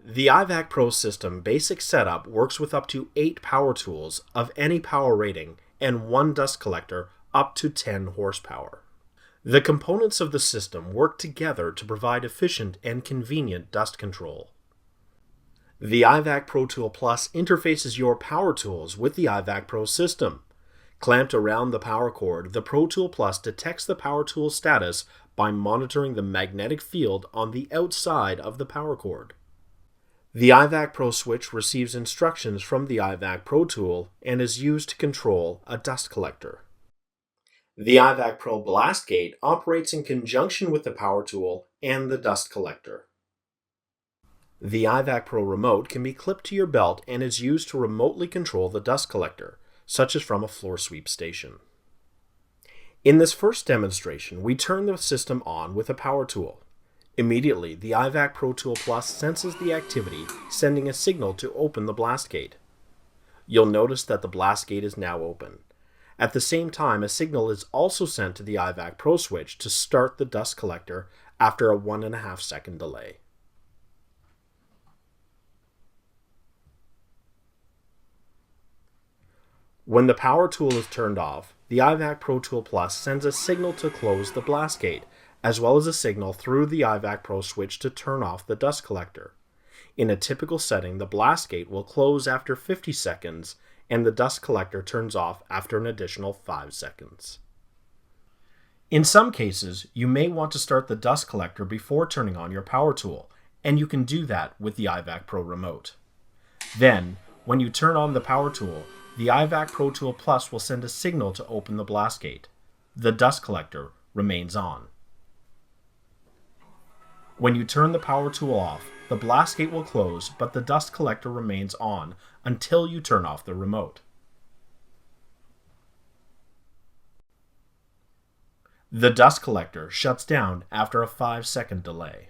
The iVac Pro system basic setup works with up to 8 power tools of any power rating and 1 dust collector up to 10 horsepower. The components of the system work together to provide efficient and convenient dust control. The iVac Pro Tool Plus interfaces your power tools with the iVac Pro system. Clamped around the power cord, the Pro Tool Plus detects the power tool status by monitoring the magnetic field on the outside of the power cord. The iVac Pro switch receives instructions from the iVac Pro tool and is used to control a dust collector. The iVac Pro blast gate operates in conjunction with the power tool and the dust collector. The iVac Pro remote can be clipped to your belt and is used to remotely control the dust collector, such as from a floor sweep station. In this first demonstration, we turn the system on with a power tool. Immediately, the iVac Pro Tool Plus senses the activity, sending a signal to open the blast gate. You'll notice that the blast gate is now open. At the same time, a signal is also sent to the iVac Pro switch to start the dust collector after a 1.5 second delay. When the power tool is turned off, the iVac Pro Tool Plus sends a signal to close the blast gate, as well as a signal through the iVac Pro switch to turn off the dust collector. In a typical setting, the blast gate will close after 50 seconds and the dust collector turns off after an additional 5 seconds. In some cases, you may want to start the dust collector before turning on your power tool, and you can do that with the iVac Pro remote. Then, when you turn on the power tool, the iVac Pro Tool Plus will send a signal to open the blast gate. The dust collector remains on. When you turn the power tool off, the blast gate will close, but the dust collector remains on until you turn off the remote. The dust collector shuts down after a 5-second delay.